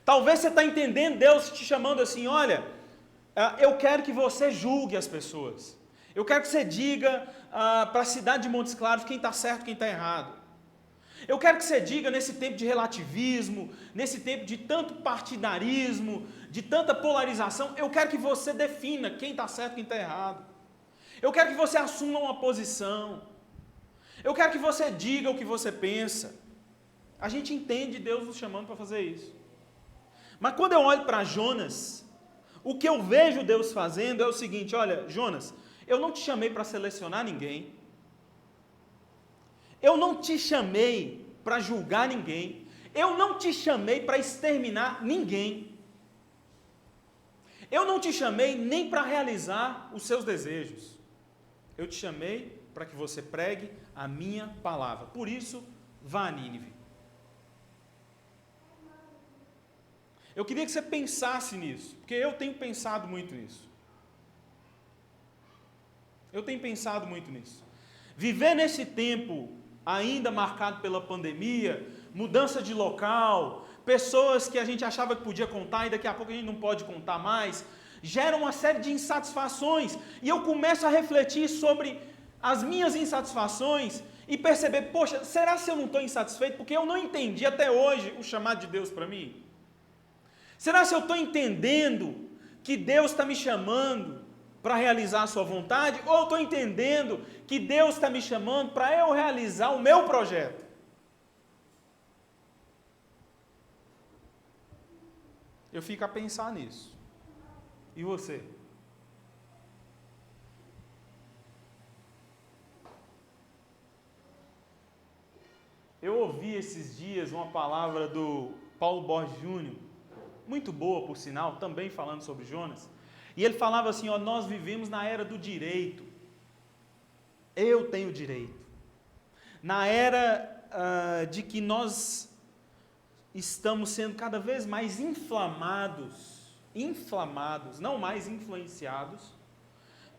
Talvez você está entendendo Deus te chamando assim, olha, eu quero que você julgue as pessoas. Eu quero que você diga para a cidade de Montes Claros quem está certo e quem está errado. Eu quero que você diga nesse tempo de relativismo, nesse tempo de tanto partidarismo, de tanta polarização, eu quero que você defina quem está certo e quem está errado. Eu quero que você assuma uma posição. Eu quero que você diga o que você pensa. A gente entende Deus nos chamando para fazer isso. Mas quando eu olho para Jonas, o que eu vejo Deus fazendo é o seguinte, olha, Jonas, eu não te chamei para selecionar ninguém. Eu não te chamei para julgar ninguém. Eu não te chamei para exterminar ninguém. Eu não te chamei nem para realizar os seus desejos. Eu te chamei para que você pregue a minha palavra. Por isso, vá a Nínive. Eu queria que você pensasse nisso, porque eu tenho pensado muito nisso. Eu tenho pensado muito nisso. Viver nesse tempo ainda marcado pela pandemia, mudança de local, pessoas que a gente achava que podia contar e daqui a pouco a gente não pode contar mais, gera uma série de insatisfações. E eu começo a refletir sobre as minhas insatisfações e perceber, poxa, será que eu não estou insatisfeito? Porque eu não entendi até hoje o chamado de Deus para mim. Será que eu estou entendendo que Deus está me chamando para realizar a sua vontade? Ou eu estou entendendo que Deus está me chamando para eu realizar o meu projeto? Eu fico a pensar nisso. E você? Eu ouvi esses dias uma palavra do Paulo Borges Júnior, muito boa por sinal, também falando sobre Jonas, e ele falava assim, ó, nós vivemos na era do direito, eu tenho direito, na era de que nós estamos sendo cada vez mais inflamados, não mais influenciados,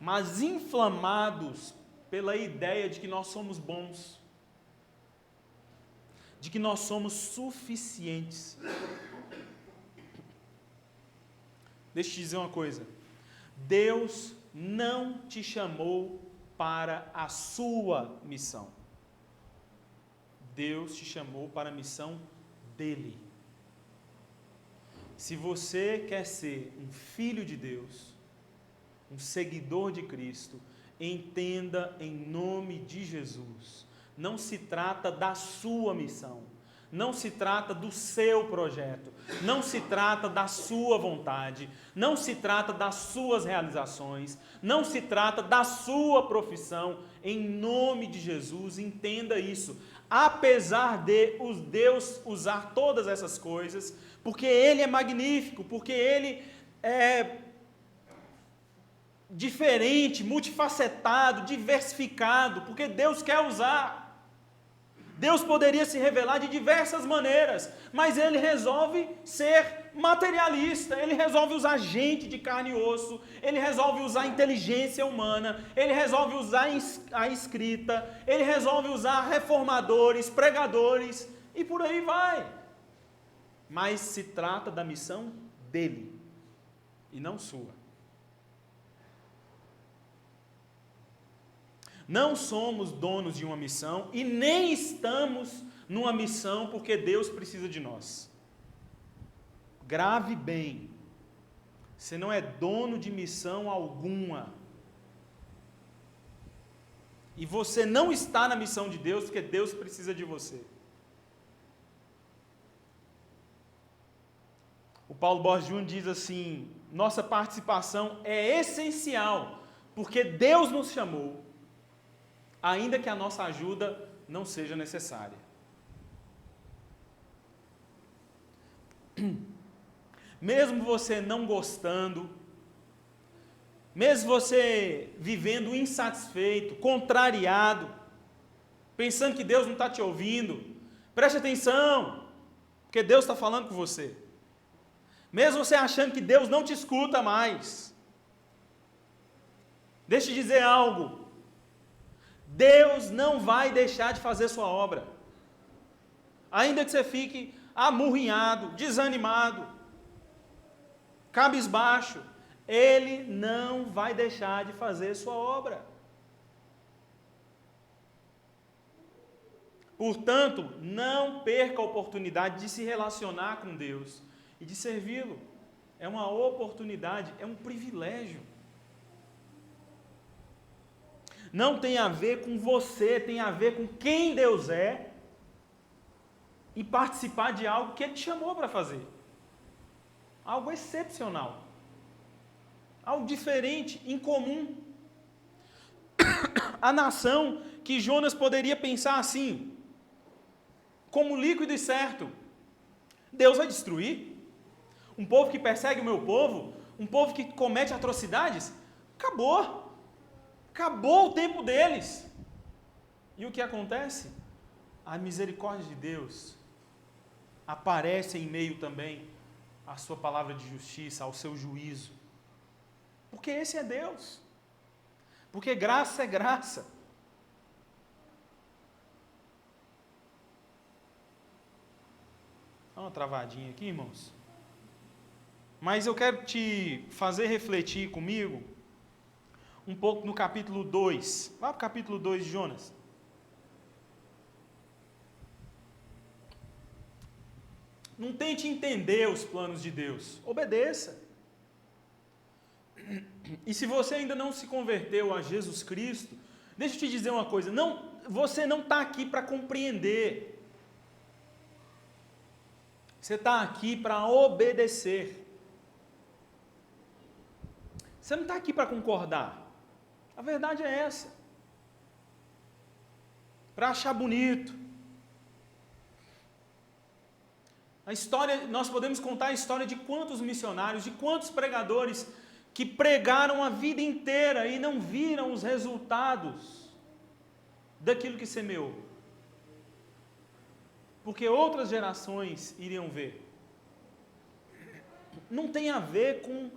mas inflamados pela ideia de que nós somos bons, de que nós somos suficientes. Deixa eu te dizer uma coisa, Deus não te chamou para a sua missão. Deus te chamou para a missão dele. Se você quer ser um filho de Deus, um seguidor de Cristo, entenda em nome de Jesus, não se trata da sua missão, não se trata do seu projeto, não se trata da sua vontade, não se trata das suas realizações, não se trata da sua profissão. Em nome de Jesus, entenda isso. Apesar de Deus usar todas essas coisas, porque Ele é magnífico, porque Ele é diferente, multifacetado, diversificado, porque Deus quer usar. Deus poderia se revelar de diversas maneiras, mas Ele resolve ser materialista, Ele resolve usar gente de carne e osso, Ele resolve usar a inteligência humana, Ele resolve usar a escrita, Ele resolve usar reformadores, pregadores, e por aí vai. Mas se trata da missão dEle, e não sua. Não somos donos de uma missão e nem estamos numa missão porque Deus precisa de nós. Grave bem, você não é dono de missão alguma. E você não está na missão de Deus porque Deus precisa de você. O Paulo Borges Júnior diz assim, nossa participação é essencial porque Deus nos chamou, ainda que a nossa ajuda não seja necessária. Mesmo você não gostando, mesmo você vivendo insatisfeito, contrariado, pensando que Deus não está te ouvindo, preste atenção, porque Deus está falando com você. Mesmo você achando que Deus não te escuta mais, deixa eu te dizer algo, Deus não vai deixar de fazer sua obra. Ainda que você fique amurrinhado, desanimado, cabisbaixo, ele não vai deixar de fazer sua obra. Portanto, não perca a oportunidade de se relacionar com Deus e de servi-lo. É uma oportunidade, é um privilégio. Não tem a ver com você, tem a ver com quem Deus é e participar de algo que Ele te chamou para fazer. Algo excepcional. Algo diferente, incomum. A nação que Jonas poderia pensar assim, como líquido e certo, Deus vai destruir. Um povo que persegue o meu povo, um povo que comete atrocidades, acabou. Acabou o tempo deles. E o que acontece? A misericórdia de Deus aparece em meio também à sua palavra de justiça, ao seu juízo. Porque esse é Deus. Porque graça é graça. Dá uma travadinha aqui, irmãos. Mas eu quero te fazer refletir comigo um pouco no capítulo 2. Vá para o capítulo 2 de Jonas. Não tente entender os planos de Deus. Obedeça. E se você ainda não se converteu a Jesus Cristo, deixa eu te dizer uma coisa. Você não está aqui para compreender. Você está aqui para obedecer. Você não está aqui para concordar. A verdade é essa. Para achar bonito. A história, nós podemos contar a história de quantos missionários, de quantos pregadores que pregaram a vida inteira e não viram os resultados daquilo que semeou. Porque outras gerações iriam ver. Não tem a ver com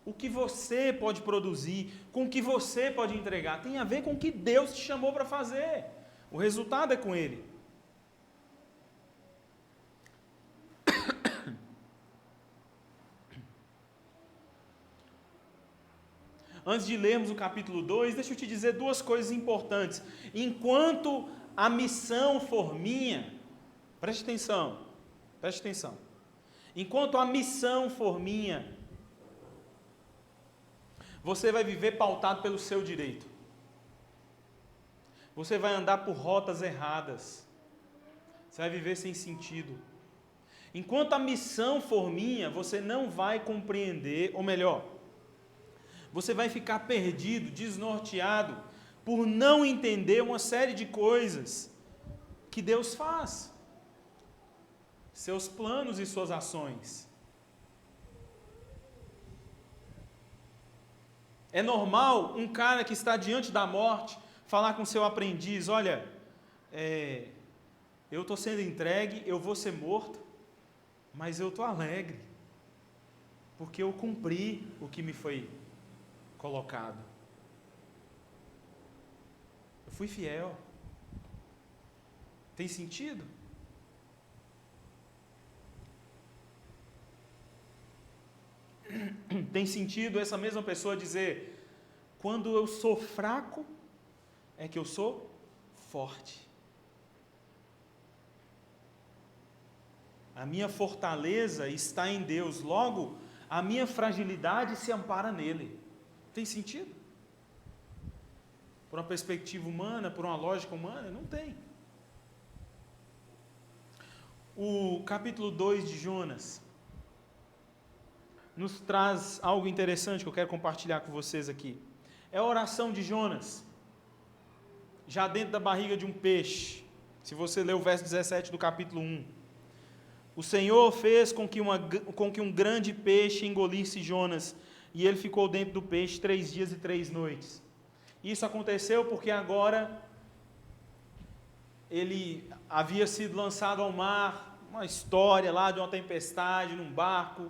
o que você pode produzir, com o que você pode entregar. Tem a ver com o que Deus te chamou para fazer. O resultado é com Ele. Antes de lermos o capítulo 2, deixa eu te dizer duas coisas importantes. Enquanto a missão for minha, preste atenção. Enquanto a missão for minha, você vai viver pautado pelo seu direito. Você vai andar por rotas erradas. Você vai viver sem sentido. Enquanto a missão for minha, você não vai compreender, ou melhor, você vai ficar perdido, desnorteado, por não entender uma série de coisas que Deus faz. Seus planos e suas ações. É normal um cara que está diante da morte falar com seu aprendiz: olha, eu estou sendo entregue, eu vou ser morto, mas eu estou alegre, porque eu cumpri o que me foi colocado. Eu fui fiel. Tem sentido? Tem sentido essa mesma pessoa dizer: quando eu sou fraco, é que eu sou forte. A minha fortaleza está em Deus, logo, a minha fragilidade se ampara nele. Tem sentido? Por uma perspectiva humana, por uma lógica humana? Não tem. O capítulo 2 de Jonas nos traz algo interessante que eu quero compartilhar com vocês aqui. É a oração de Jonas, já dentro da barriga de um peixe. Se você ler o verso 17 do capítulo 1. O Senhor fez com que um grande peixe engolisse Jonas, e ele ficou dentro do peixe 3 dias e 3 noites. Isso aconteceu porque agora ele havia sido lançado ao mar, uma história lá de uma tempestade num barco,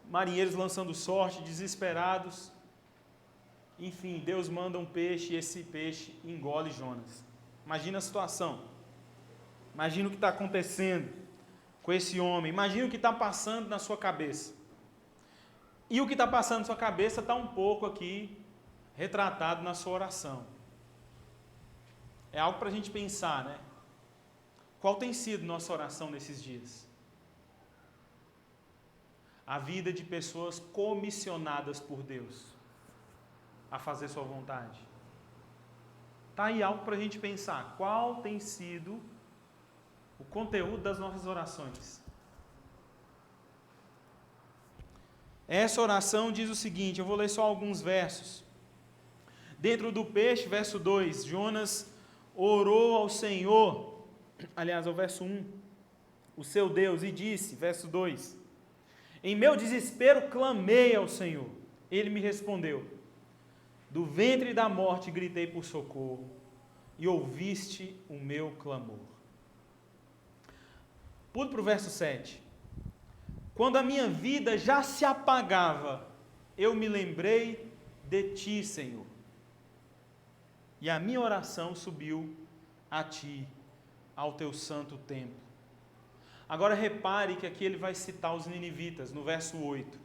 marinheiros lançando sorte, desesperados. Enfim, Deus manda um peixe e esse peixe engole Jonas. Imagina a situação. Imagina o que está acontecendo. com esse homem. Imagine o que está passando na sua cabeça. E o que está passando na sua cabeça está um pouco aqui retratado na sua oração. É algo para a gente pensar, né? Qual tem sido nossa oração nesses dias? A vida de pessoas comissionadas por Deus a fazer sua vontade. Está aí algo para a gente pensar. Qual tem sido o conteúdo das nossas orações? Essa oração diz o seguinte, eu vou ler só alguns versos. Dentro do peixe, verso 2, Jonas orou ao Senhor, aliás, ao verso 1, o seu Deus, e disse, verso 2, em meu desespero clamei ao Senhor, ele me respondeu, do ventre da morte gritei por socorro, e ouviste o meu clamor. Pule para o verso 7, quando a minha vida já se apagava, eu me lembrei de ti, Senhor, e a minha oração subiu a ti, ao teu santo templo. Agora repare que aqui ele vai citar os ninivitas, no verso 8.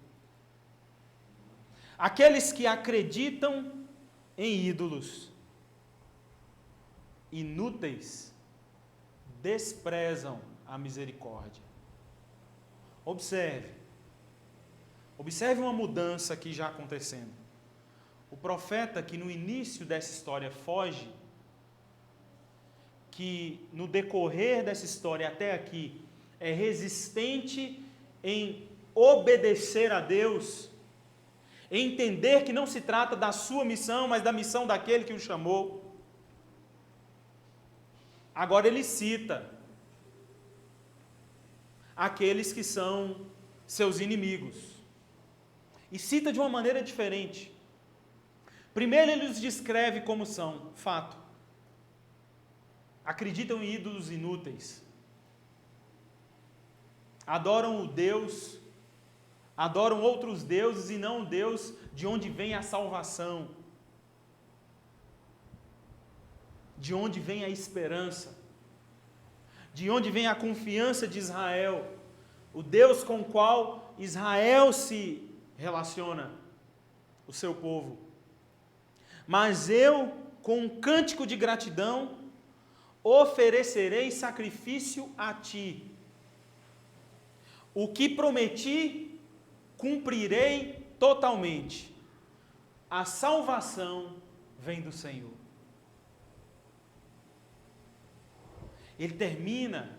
Aqueles que acreditam em ídolos, inúteis, desprezam a misericórdia. Observe uma mudança aqui já acontecendo. O profeta que no início dessa história foge, que no decorrer dessa história até aqui é resistente em obedecer a Deus, em entender que não se trata da sua missão, mas da missão daquele que o chamou. Agora ele cita aqueles que são seus inimigos. E cita de uma maneira diferente. Primeiro ele os descreve como são, fato. Acreditam em ídolos inúteis. Adoram o Deus, adoram outros deuses e não o Deus de onde vem a salvação, de onde vem a esperança, de onde vem a confiança de Israel, o Deus com o qual Israel se relaciona, o seu povo. Mas eu, com um cântico de gratidão, oferecerei sacrifício a ti. O que prometi, cumprirei totalmente. A salvação vem do Senhor. Ele termina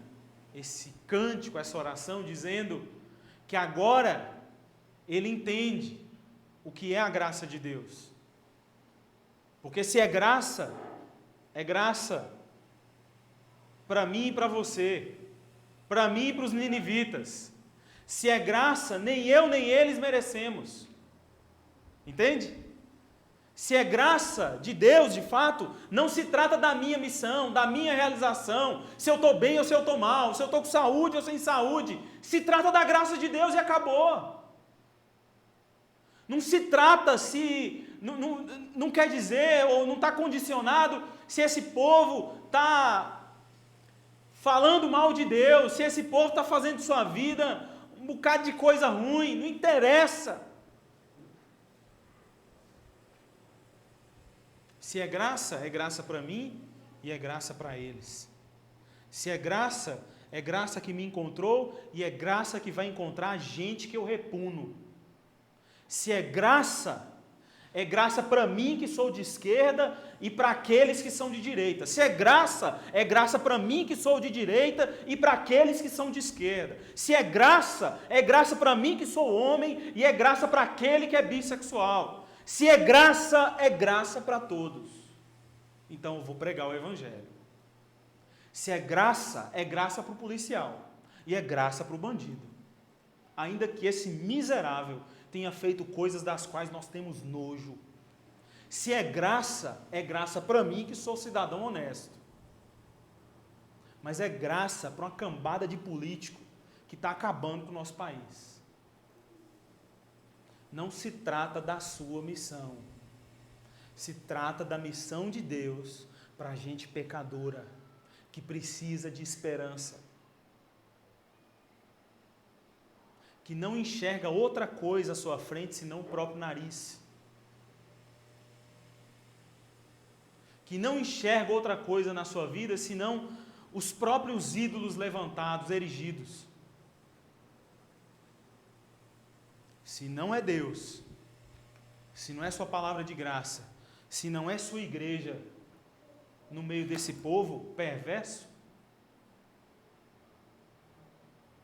esse cântico, essa oração, dizendo que agora ele entende o que é a graça de Deus. Porque se é graça para mim e para você, para mim e para os ninivitas. Se é graça, nem eu nem eles merecemos. Entende? Se é graça de Deus, de fato, não se trata da minha missão, da minha realização, se eu estou bem ou se eu estou mal, se eu estou com saúde ou sem saúde. Se trata da graça de Deus e acabou. Não se trata não quer dizer, ou não está condicionado, se esse povo está falando mal de Deus, se esse povo está fazendo de sua vida um bocado de coisa ruim, não interessa. Se é graça para mim e é graça para eles. Se é graça que me encontrou e é graça que vai encontrar gente que eu repuno. Se é graça para mim que sou de esquerda e para aqueles que são de direita. Se é graça para mim que sou de direita e para aqueles que são de esquerda. Se é graça para mim que sou homem e é graça para aquele que é bissexual. Se é graça para todos. Então eu vou pregar o Evangelho. Se é graça para o policial e é graça para o bandido. Ainda que esse miserável tenha feito coisas das quais nós temos nojo. Se é graça para mim que sou cidadão honesto. Mas é graça para uma cambada de político que está acabando com o nosso país. Não se trata da sua missão. Se trata da missão de Deus para a gente pecadora, que precisa de esperança. que não enxerga outra coisa à sua frente senão o próprio nariz, que não enxerga outra coisa na sua vida senão os próprios ídolos levantados, erigidos. Se não é Deus, se não é sua palavra de graça, se não é sua igreja no meio desse povo perverso,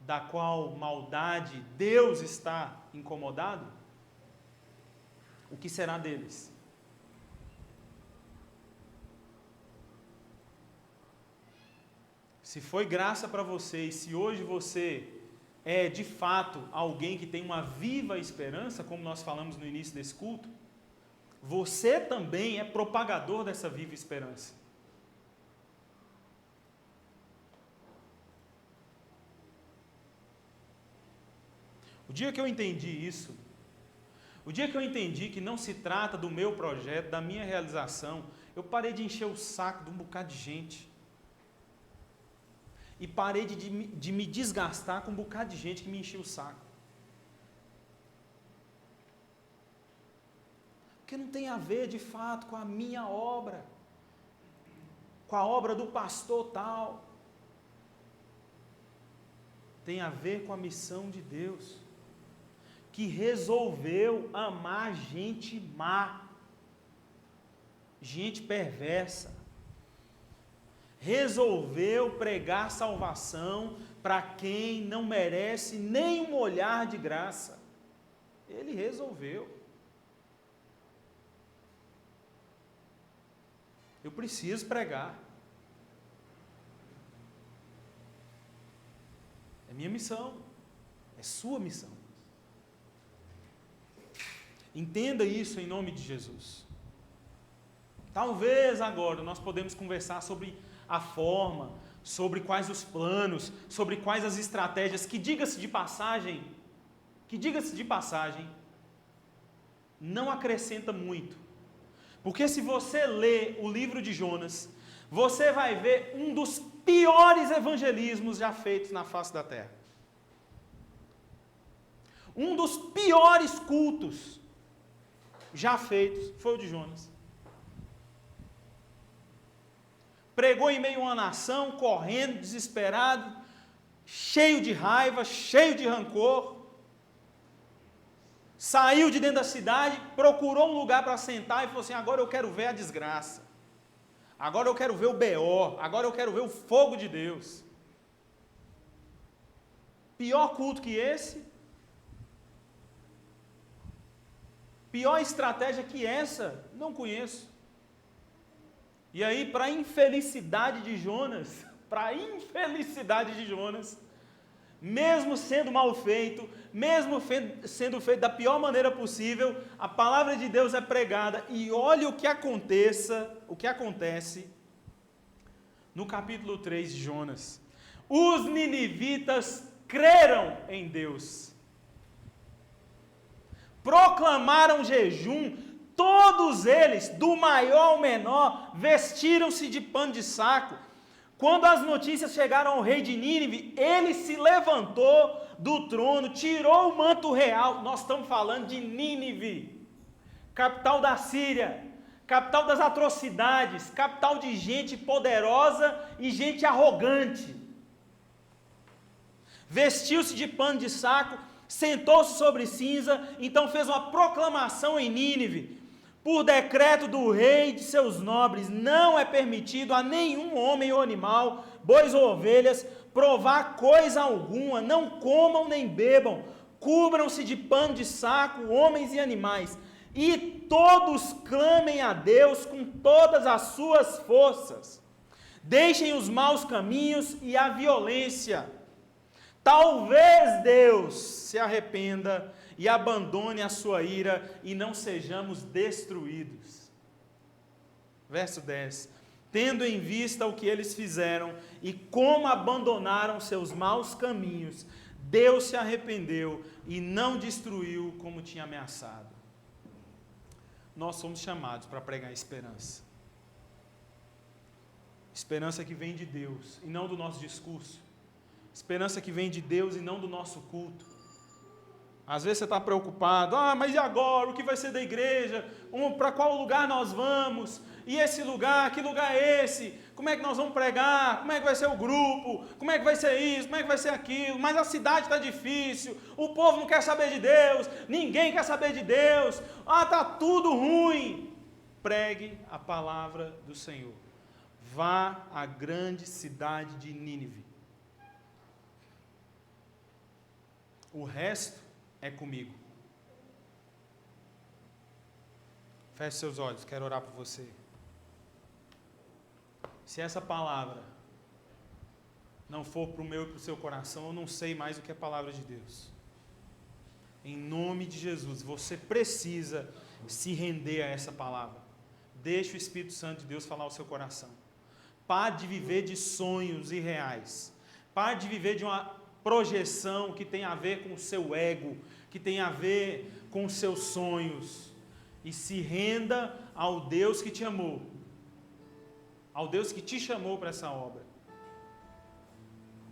da qual maldade Deus está incomodado, o que será deles? Se foi graça para você, e se hoje você é de fato alguém que tem uma viva esperança, como nós falamos no início desse culto, você também é propagador dessa viva esperança. O dia que eu entendi isso, o dia que eu entendi que não se trata do meu projeto, da minha realização, eu parei de encher o saco de um bocado de gente. E parei de me desgastar com um bocado de gente que me enchia o saco. Porque não tem a ver, de fato, com a minha obra, com a obra do pastor tal. Tem a ver com a missão de Deus, que resolveu amar gente má, gente perversa. Resolveu pregar salvação para quem não merece nem um olhar de graça. Ele resolveu. Eu preciso pregar. É minha missão. É sua missão. Entenda isso em nome de Jesus. Talvez agora nós podemos conversar sobre a forma, sobre quais os planos, sobre quais as estratégias, que diga-se de passagem, não acrescenta muito. Porque se você lê o livro de Jonas, você vai ver um dos piores evangelismos já feitos na face da terra. Um dos piores cultos já feitos foi o de Jonas. Pregou em meio a uma nação, correndo, desesperado, cheio de raiva, cheio de rancor. Saiu de dentro da cidade, procurou um lugar para sentar e falou assim: agora eu quero ver a desgraça. Agora eu quero ver o BO. Agora eu quero ver o fogo de Deus. Pior culto que esse? Pior estratégia que essa? Não conheço. E aí, para a infelicidade de Jonas, mesmo sendo mal feito, mesmo sendo feito da pior maneira possível, a palavra de Deus é pregada, e olha o que acontece no capítulo 3 de Jonas. Os ninivitas creram em Deus, proclamaram jejum. Todos eles, do maior ao menor, vestiram-se de pano de saco. Quando as notícias chegaram ao rei de Nínive, ele se levantou do trono, tirou o manto real. Nós estamos falando de Nínive, capital da Síria, capital das atrocidades, capital de gente poderosa e gente arrogante. Vestiu-se de pano de saco, sentou-se sobre cinza, então fez uma proclamação em Nínive. Por decreto do rei e de seus nobres, não é permitido a nenhum homem ou animal, bois ou ovelhas, provar coisa alguma, não comam nem bebam, cubram-se de pano de saco, homens e animais, e todos clamem a Deus com todas as suas forças. Deixem os maus caminhos e a violência. Talvez Deus se arrependa e abandone a sua ira e não sejamos destruídos. Verso 10. Tendo em vista o que eles fizeram e como abandonaram seus maus caminhos, Deus se arrependeu e não destruiu como tinha ameaçado. Nós somos chamados para pregar esperança. Esperança que vem de Deus e não do nosso discurso. Esperança que vem de Deus e não do nosso culto. Às vezes você está preocupado, mas e agora? O que vai ser da igreja? Para qual lugar nós vamos? E esse lugar, que lugar é esse? Como é que nós vamos pregar? Como é que vai ser o grupo? Como é que vai ser isso? Como é que vai ser aquilo? Mas a cidade está difícil, o povo não quer saber de Deus, ninguém quer saber de Deus, está tudo ruim. Pregue a palavra do Senhor. Vá à grande cidade de Nínive. O resto é comigo. Feche seus olhos, quero orar por você. Se essa palavra não for para o meu e para o seu coração, eu não sei mais o que é palavra de Deus. Em nome de Jesus, você precisa se render a essa palavra. Deixe o Espírito Santo de Deus falar ao seu coração. Pare de viver de sonhos irreais. Pare de viver de uma projeção que tem a ver com o seu ego, que tem a ver com os seus sonhos. E se renda ao Deus que te amou, ao Deus que te chamou para essa obra.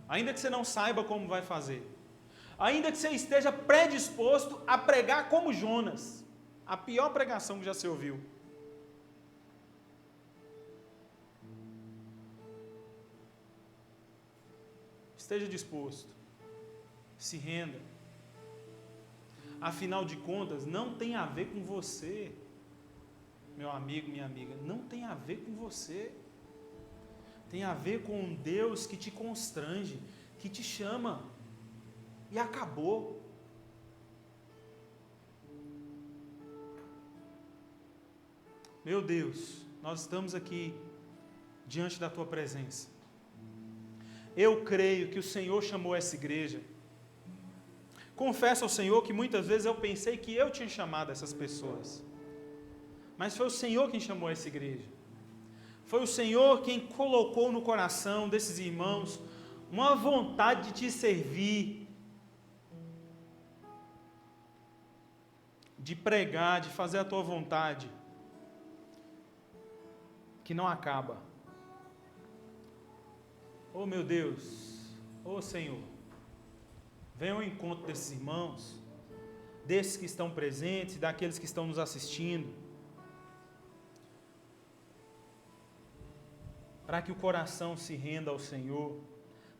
Ainda que você não saiba como vai fazer, ainda que você esteja predisposto a pregar como Jonas, a pior pregação que já se ouviu. Esteja disposto, se renda. Afinal de contas, não tem a ver com você, meu amigo, minha amiga, não tem a ver com você. Tem a ver com um Deus que te constrange, que te chama, e acabou. Meu Deus, nós estamos aqui diante da Tua presença. Eu creio que o Senhor chamou essa igreja. Confesso ao Senhor que muitas vezes eu pensei que eu tinha chamado essas pessoas, mas foi o Senhor quem chamou essa igreja. Foi o Senhor quem colocou no coração desses irmãos uma vontade de te servir, de pregar, de fazer a tua vontade, que não acaba. Oh meu Deus, oh Senhor, venha ao encontro desses irmãos, desses que estão presentes, daqueles que estão nos assistindo, para que o coração se renda ao Senhor,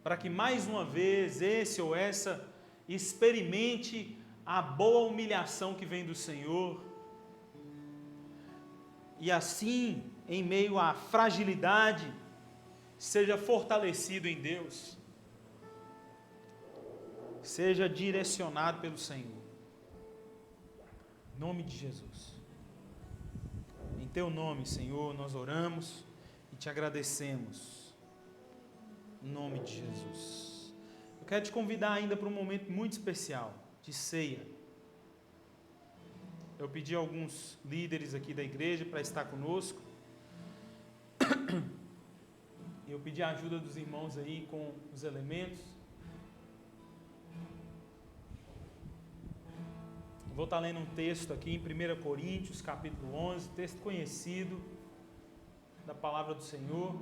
para que mais uma vez esse ou essa experimente a boa humilhação que vem do Senhor, e assim, em meio à fragilidade, seja fortalecido em Deus, seja direcionado pelo Senhor, em nome de Jesus. Em Teu nome, Senhor, nós oramos e Te agradecemos, em nome de Jesus. Eu quero te convidar ainda para um momento muito especial, de ceia. Eu pedi a alguns líderes aqui da igreja para estar conosco. Eu pedi a ajuda dos irmãos aí com os elementos. Vou estar lendo um texto aqui em 1 Coríntios, capítulo 11, texto conhecido da palavra do Senhor.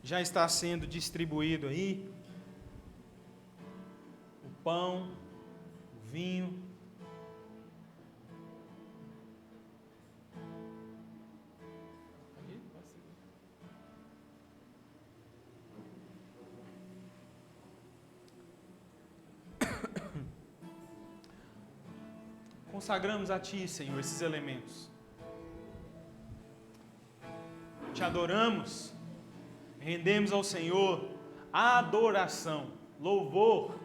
Já está sendo distribuído aí o pão, o vinho. Consagramos a Ti, Senhor, esses elementos. Te adoramos. Rendemos ao Senhor adoração, louvor.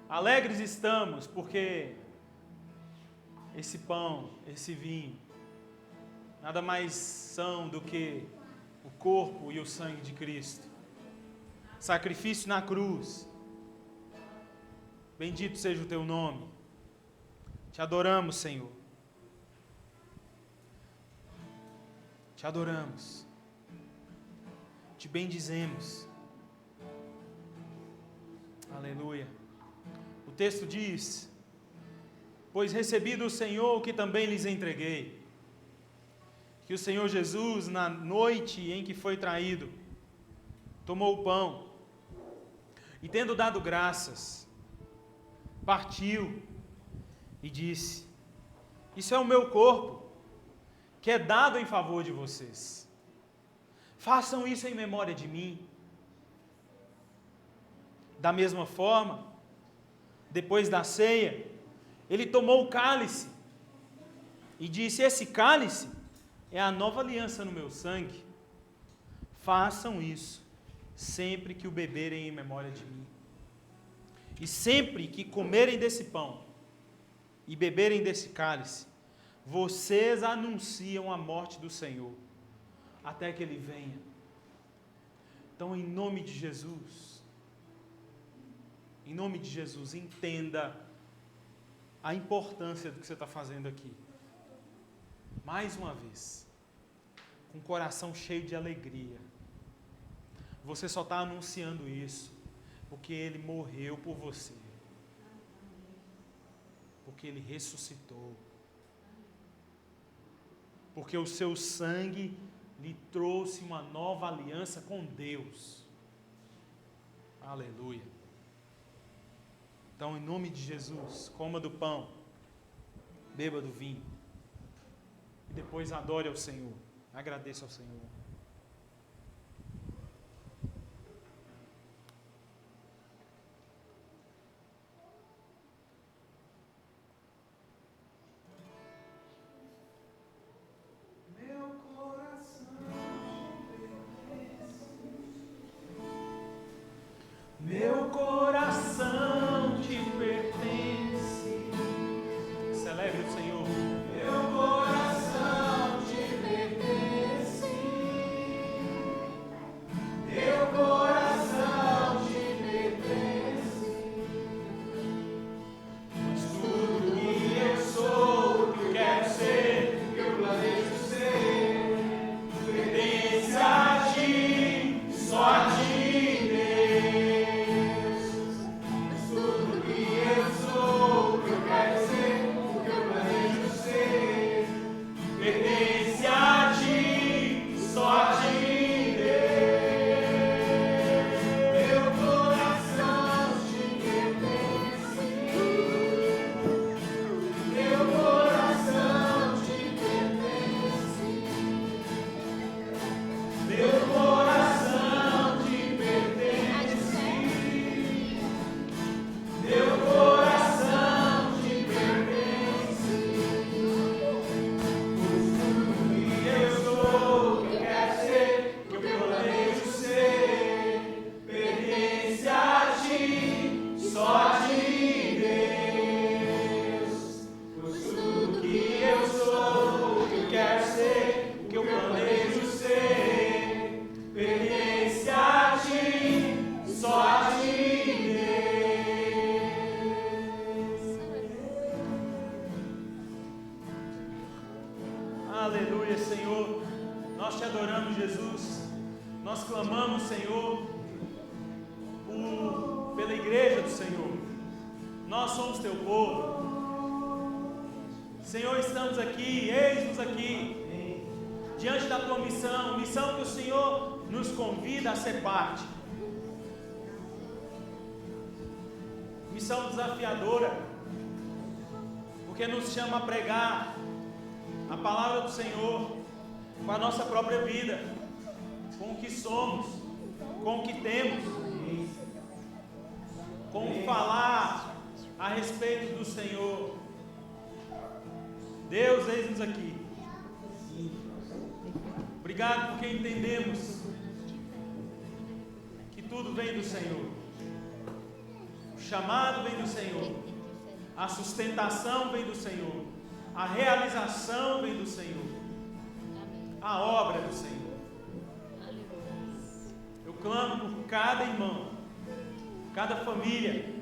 Alegres estamos porque esse pão, esse vinho, nada mais são do que o corpo e o sangue de Cristo. Sacrifício na cruz. Bendito seja o Teu nome. Te adoramos, Senhor. Te adoramos. te bendizemos. Aleluia. O texto diz: pois recebi do Senhor o que também lhes entreguei, que o Senhor Jesus, na noite em que foi traído, tomou o pão e, tendo dado graças, partiu e disse: isso é o meu corpo, que é dado em favor de vocês. Façam isso em memória de mim. Da mesma forma, depois da ceia, ele tomou o cálice e disse: esse cálice é a nova aliança no meu sangue. Façam isso sempre que o beberem em memória de mim. E sempre que comerem desse pão e beberem desse cálice, vocês anunciam a morte do Senhor, até que Ele venha. Então, em nome de Jesus, entenda a importância do que você está fazendo aqui. Mais uma vez, com o coração cheio de alegria. Você só está anunciando isso porque Ele morreu por você. Porque Ele ressuscitou. Porque o seu sangue lhe trouxe uma nova aliança com Deus. Aleluia. Então, em nome de Jesus, coma do pão, beba do vinho, e depois adore ao Senhor, agradeça ao Senhor. Meu coração te pertence. Celebre o Senhor. Meu coração te pertence. Meu coração te pertence. Pois tudo que eu sou, que eu quero ser, que eu planejo ser, pertence a ti, só a ti. Aleluia, Senhor. Nós te adoramos, Jesus. Nós clamamos, Senhor, pela igreja do Senhor. Nós somos teu povo. Senhor, estamos aqui, eis-nos aqui, diante da tua missão que o Senhor nos convida a ser parte. Missão desafiadora, porque nos chama a pregar a palavra do Senhor com a nossa própria vida, com o que somos, com o que temos, com falar a respeito do Senhor. Deus, eis-nos aqui. Obrigado porque entendemos que tudo vem do Senhor. O chamado vem do Senhor. A sustentação vem do Senhor. A realização vem do Senhor. A obra é do Senhor. Eu clamo por cada irmão, cada família,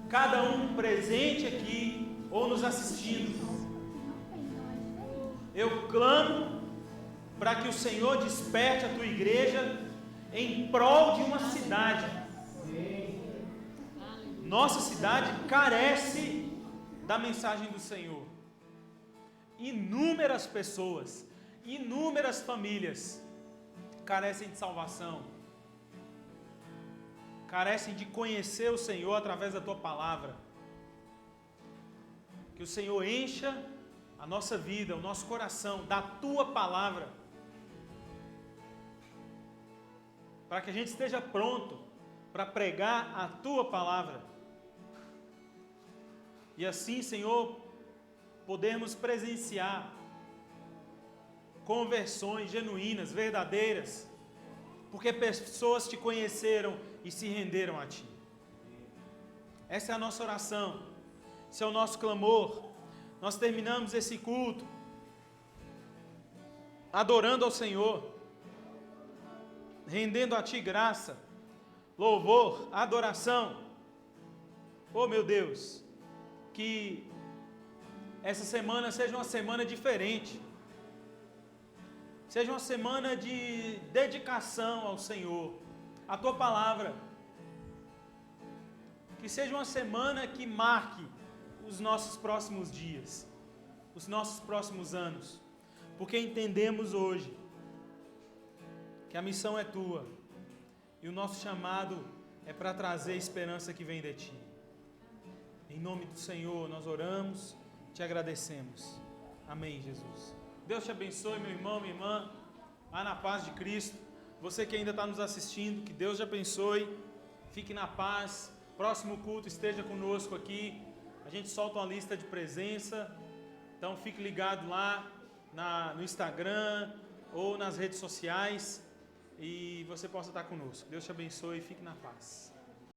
cada um presente aqui ou nos assistindo. Eu clamo para que o Senhor desperte a tua igreja em prol de uma cidade. Nossa cidade carece da mensagem do Senhor. Inúmeras pessoas, inúmeras famílias carecem de salvação, carecem de conhecer o Senhor através da Tua palavra. Que o Senhor encha a nossa vida, o nosso coração da Tua palavra, para que a gente esteja pronto para pregar a Tua palavra. E assim, Senhor, podermos presenciar conversões genuínas, verdadeiras, porque pessoas Te conheceram e se renderam a Ti. Essa é a nossa oração, esse é o nosso clamor. Nós terminamos esse culto adorando ao Senhor, rendendo a Ti graça, louvor, adoração. Oh meu Deus, que essa semana seja uma semana diferente, seja uma semana de dedicação ao Senhor, à Tua palavra, que seja uma semana que marque os nossos próximos dias, os nossos próximos anos, porque entendemos hoje que a missão é Tua e o nosso chamado é para trazer a esperança que vem de Ti. Em nome do Senhor nós oramos, Te agradecemos. Amém, Jesus. Deus te abençoe, meu irmão, minha irmã. Vá na paz de Cristo. Você que ainda está nos assistindo, que Deus te abençoe. Fique na paz. Próximo culto esteja conosco aqui. A gente solta uma lista de presença. Então fique ligado lá no Instagram ou nas redes sociais. E você possa estar conosco. Deus te abençoe e fique na paz.